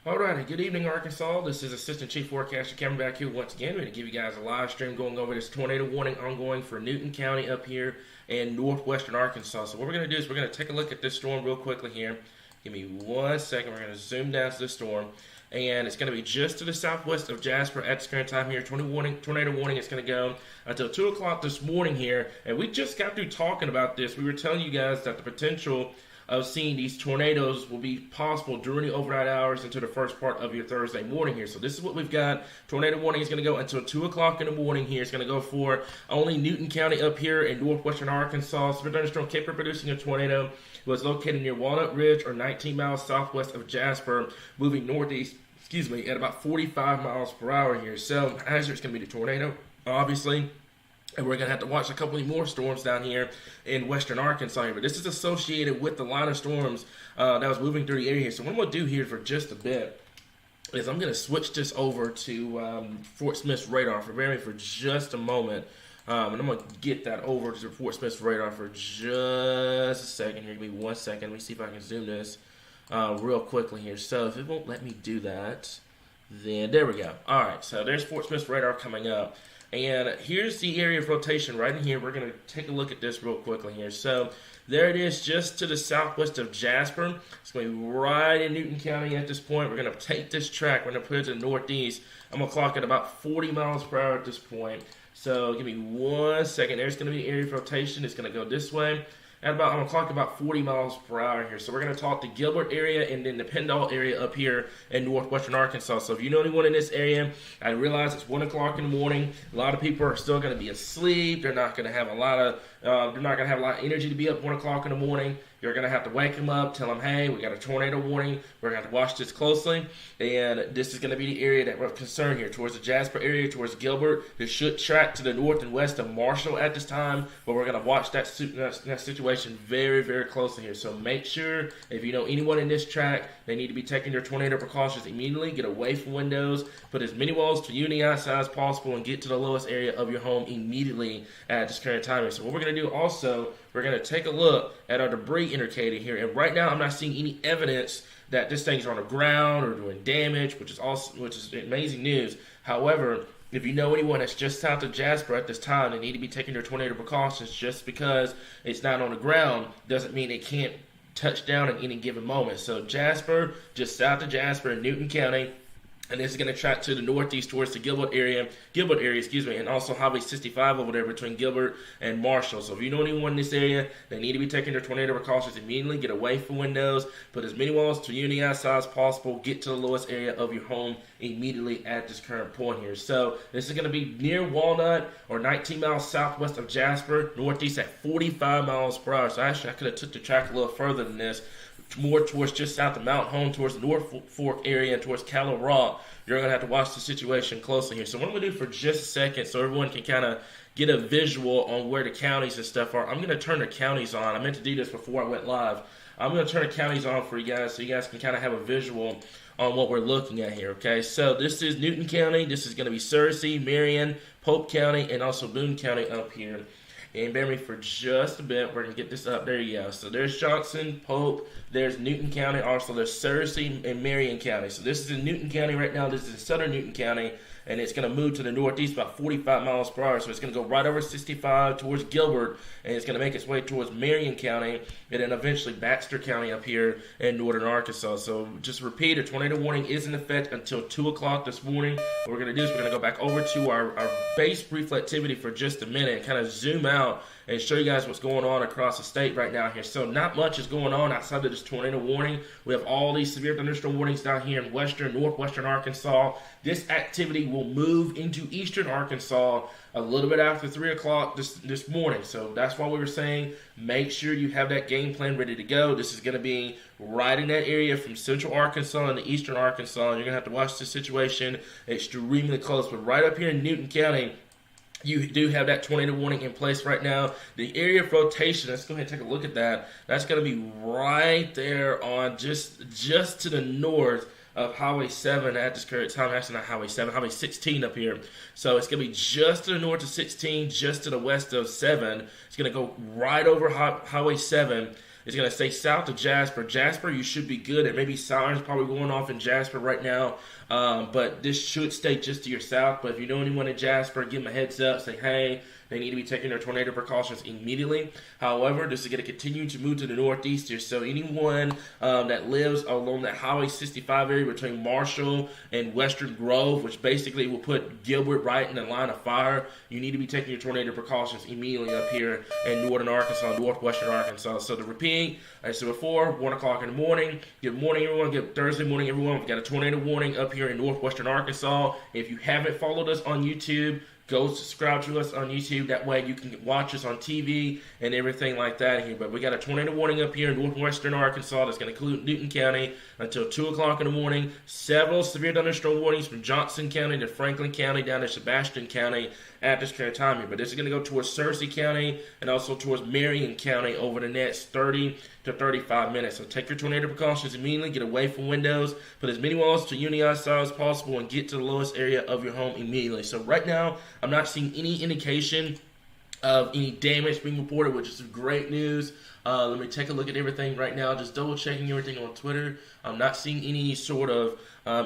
All right, good evening, Arkansas. This is Assistant Chief Forecaster Cameron back here once again. We're going to give you guys a live stream going over this tornado warning ongoing for Newton County up here in northwestern Arkansas. So what we're going to do is we're going to take a look at this storm real quickly here. Give me 1 second. We're going to zoom down to the storm. And it's going to be just to the southwest of Jasper at this current time here. Tornado warning is going to go until 2 o'clock this morning here. And we just got through talking about this. We were telling you guys that the potential of seeing these tornadoes will be possible during the overnight hours into the first part of your Thursday morning here. So this is what we've got. Tornado warning is going to go until 2 o'clock in the morning here. It's going to go for only Newton County up here in northwestern Arkansas. Severe thunderstorm capable of producing a tornado. It was located near Walnut Ridge or 19 miles southwest of Jasper, moving northeast, at about 45 miles per hour here. So hazard is going to be the tornado, obviously. And we're going to have to watch a couple more storms down here in western Arkansas here. But this is associated with the line of storms that was moving through the area here. So what I'm going to do here for just a bit is I'm going to switch this over to Fort Smith's radar for just a moment. And I'm going to get that over to Fort Smith's radar for just a second here. Give me 1 second. Let me see if I can zoom this real quickly here. So if it won't let me do that, then there we go. All right, so there's Fort Smith's radar coming up. And here's the area of rotation right in here. We're going to take a look at this real quickly here. So there it is just to the southwest of Jasper. It's going to be right in Newton County at this point. We're going to take this track. We're going to put it to the northeast. I'm going to clock at about 40 miles per hour at this point. So give me 1 second. There's going to be area of rotation. It's going to go this way. I'm going to clock about 40 miles per hour here. So we're going to talk the Gilbert area and then the Pendle area up here in northwestern Arkansas. So if you know anyone in this area, I realize it's 1 o'clock in the morning. A lot of people are still going to be asleep. They're not going to have a lot of energy to be up 1 o'clock in the morning. You're going to have to wake them up, tell them, hey, we got a tornado warning. We're going to have to watch this closely. And this is going to be the area that we're concerned here, towards the Jasper area, towards Gilbert. This should track to the north and west of Marshall at this time, but we're going to watch that situation very, very closely here. So make sure, if you know anyone in this track, they need to be taking their tornado precautions immediately. Get away from windows, put as many walls to you on the outside as possible, and get to the lowest area of your home immediately at this current time. So what we're going to do also, we're going to take a look at our debris indicator here. And right now, I'm not seeing any evidence that this thing's on the ground or doing damage, which is amazing news. However, if you know anyone that's just south of Jasper at this time, they need to be taking their tornado precautions. Just because it's not on the ground doesn't mean it can't touch down at any given moment. So Jasper, just south of Jasper in Newton County, and this is going to track to the northeast towards the Gilbert area, and also Highway 65 over there between Gilbert and Marshall. So if you know anyone in this area, they need to be taking their tornado precautions immediately. Get away from windows, put as many walls to you on the outside as possible, get to the lowest area of your home immediately at this current point here. So this is going to be near Walnut or 19 miles southwest of Jasper, northeast at 45 miles per hour. So actually I could have took the track a little further than this, more towards just south of Mount Home, towards the North Fork area, and towards Callow Rock. You're going to have to watch the situation closely here. So what I'm going to do for just a second, so everyone can kind of get a visual on where the counties and stuff are, I'm going to turn the counties on. I meant to do this before I went live. I'm going to turn the counties on for you guys so you guys can kind of have a visual on what we're looking at here, okay? So this is Newton County. This is going to be Searcy, Marion, Pope County, and also Boone County up here. And bear me for just a bit. We're going to get this up. There you go. So there's Johnson, Pope. There's Newton County. Also, there's Searcy and Marion County. So this is in Newton County right now. This is in southern Newton County. And it's going to move to the northeast about 45 miles per hour. So it's going to go right over 65 towards Gilbert. And it's going to make its way towards Marion County. And then eventually Baxter County up here in northern Arkansas. So just repeat, a tornado warning is in effect until 2 o'clock this morning. What we're going to do is we're going to go back over to our base reflectivity for just a minute and kind of zoom out and show you guys what's going on across the state right now here. So not much is going on outside of this tornado warning. We have all these severe thunderstorm warnings down here in northwestern Arkansas. This activity will move into eastern Arkansas a little bit after 3 o'clock this morning. So that's why we were saying make sure you have that game plan ready to go. This is going to be right in that area from central Arkansas and eastern Arkansas. You're going to have to watch the situation extremely close. But right up here in Newton County, you do have that tornado warning in place right now. The area of rotation, let's go ahead and take a look at that. That's going to be right there on just to the north of Highway 7 at this current time. Actually, not Highway 7, Highway 16 up here. So it's going to be just to the north of 16, just to the west of 7. It's going to go right over Highway 7. It's going to stay south of Jasper. Jasper, you should be good. There may be sirens probably going off in Jasper right now, but this should stay just to your south. But if you know anyone in Jasper, give them a heads up. Say, hey, they need to be taking their tornado precautions immediately. However, this is going to continue to move to the northeast here. So anyone that lives along that Highway 65 area between Marshall and Western Grove, which basically will put Gilbert right in the line of fire, you need to be taking your tornado precautions immediately up here in northern Arkansas, northwestern Arkansas. So to repeat, as I said before, 1 o'clock in the morning. Good morning, everyone. Good Thursday morning, everyone. We've got a tornado warning up here in northwestern Arkansas. If you haven't followed us on YouTube, go subscribe to us on YouTube. That way you can watch us on TV and everything like that here. But we got a tornado warning up here in northwestern Arkansas that's going to include Newton County until 2 o'clock in the morning. Several severe thunderstorm warnings from Johnson County to Franklin County down to Sebastian County at this current time here. But this is going to go towards Searcy County and also towards Marion County over the next 30 to 35 minutes. So take your tornado precautions immediately. Get away from windows. Put as many walls to uni outside as possible and get to the lowest area of your home immediately. So right now, I'm not seeing any indication of any damage being reported, which is great news. Let me take a look at everything right now. Just double checking everything on Twitter. I'm not seeing any sort of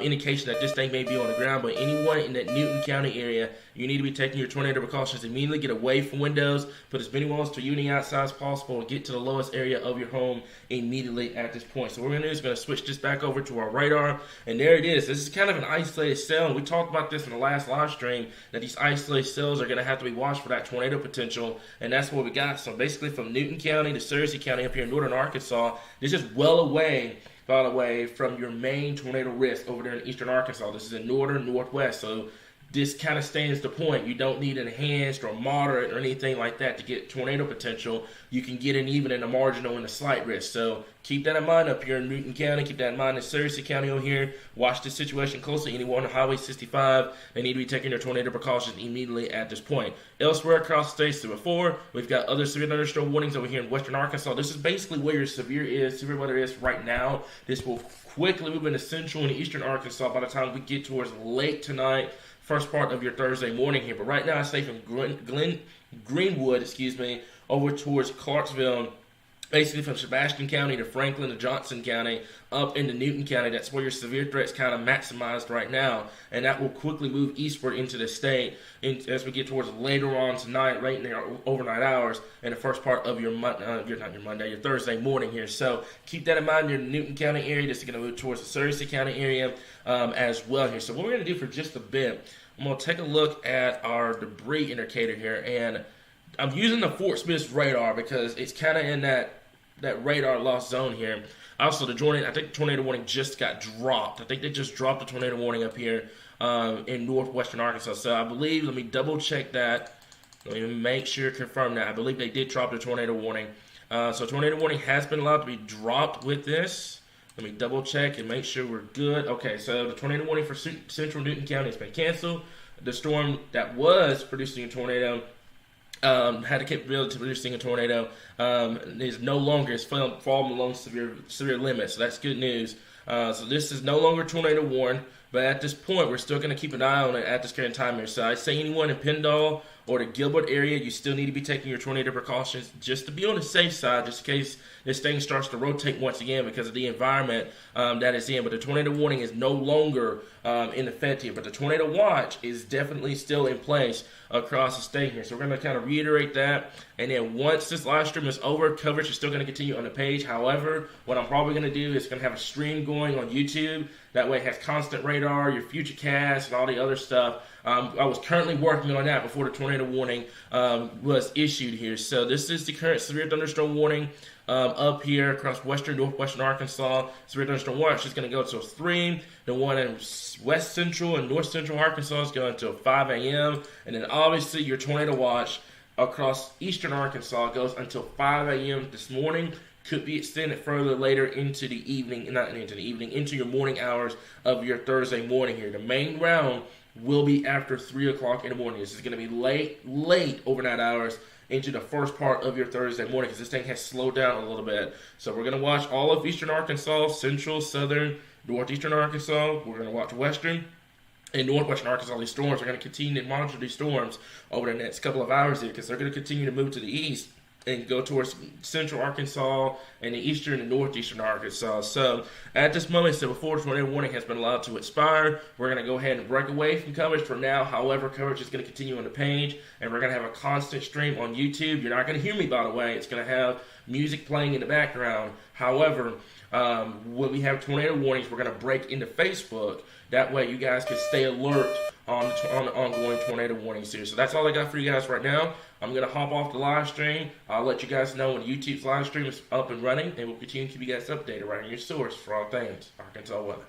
indication that this thing may be on the ground, but anyone in that Newton County area, you need to be taking your tornado precautions immediately. Get away from windows, put as many walls to uni outside as possible, and get to the lowest area of your home immediately at this point. So what we're going to do is going to switch this back over to our radar, and there it is. This is kind of an isolated cell, and we talked about this in the last live stream, that these isolated cells are going to have to be watched for that tornado potential, and that's what we got. So basically from Newton County to Searcy County up here in northern Arkansas, this is well away, by the way, from your main tornado risk over there in eastern Arkansas. This is in northern northwest, so this kind of stands the point. You don't need enhanced or moderate or anything like that to get tornado potential. You can get it even in a marginal and a slight risk. So keep that in mind up here in Newton County. Keep that in mind in Searcy County over here. Watch this situation closely. Anyone on Highway 65, they need to be taking their tornado precautions immediately at this point. Elsewhere across the states, before, we've got other severe thunderstorm warnings over here in western Arkansas. This is basically where your severe weather is right now. This will quickly move into central and eastern Arkansas by the time we get towards late tonight, first part of your Thursday morning here. But right now, I say from Greenwood, over towards Clarksville, basically from Sebastian County to Franklin to Johnson County, up into Newton County. That's where your severe threat's kind of maximized right now, and that will quickly move eastward into the state as we get towards later on tonight, right in the overnight hours, and the first part of your your Thursday morning here. So keep that in mind. Your Newton County area, this is going to move towards the Searcy County area as well here. So what we're going to do for just a bit, I'm going to take a look at our debris indicator here, and I'm using the Fort Smith radar because it's kind of in that radar loss zone here. Also, I think the tornado warning just got dropped. I think they just dropped the tornado warning up here in northwestern Arkansas. So I believe, let me double check that. Let me make sure, confirm that. I believe they did drop the tornado warning. So tornado warning has been allowed to be dropped with this. Let me double check and make sure we're good. Okay, so the tornado warning for central Newton County has been canceled. The storm that was producing a tornado had the capability to producing a tornado is no longer, it's fallen below severe limits. So that's good news. So this is no longer tornado warned, but at this point, we're still going to keep an eye on it at this current time here. So I'd say anyone in Pendle or the Gilbert area, you still need to be taking your tornado precautions just to be on the safe side, just in case this thing starts to rotate once again because of the environment that it's in. But the tornado warning is no longer in effect here. But the tornado watch is definitely still in place across the state here. So we're going to kind of reiterate that. And then once this live stream is over, coverage is still going to continue on the page. However, what I'm probably going to do is going to have a stream going on YouTube. That way it has constant radar, your future cast, and all the other stuff. I was currently working on that before the tornado warning was issued here. So this is the current severe thunderstorm warning up here across northwestern Arkansas. Severe thunderstorm watch is going to go until 3. The one in west central and north central Arkansas is going until 5 a.m. And then obviously your tornado watch across eastern Arkansas goes until 5 a.m. this morning. Could be extended further later into the evening, into your morning hours of your Thursday morning here. The main round will be after 3 o'clock in the morning. This is going to be late overnight hours into the first part of your Thursday morning because this thing has slowed down a little bit. So we're going to watch all of eastern Arkansas, central, southern, northeastern Arkansas. We're going to watch western and northwestern Arkansas. These storms are going to continue to monitor these storms over the next couple of hours here because they're going to continue to move to the east and go towards central Arkansas and the eastern and northeastern Arkansas. So at this moment, so before the tornado warning has been allowed to expire, we're going to go ahead and break away from coverage for now. However, coverage is going to continue on the page, and we're going to have a constant stream on YouTube. You're not going to hear me, by the way. It's going to have music playing in the background. However, when we have tornado warnings, we're going to break into Facebook. That way you guys can stay alert on the ongoing tornado warning series. So that's all I got for you guys right now. I'm going to hop off the live stream. I'll let you guys know when YouTube's live stream is up and running, and we'll continue to keep you guys updated right on your source for all things Arkansas weather.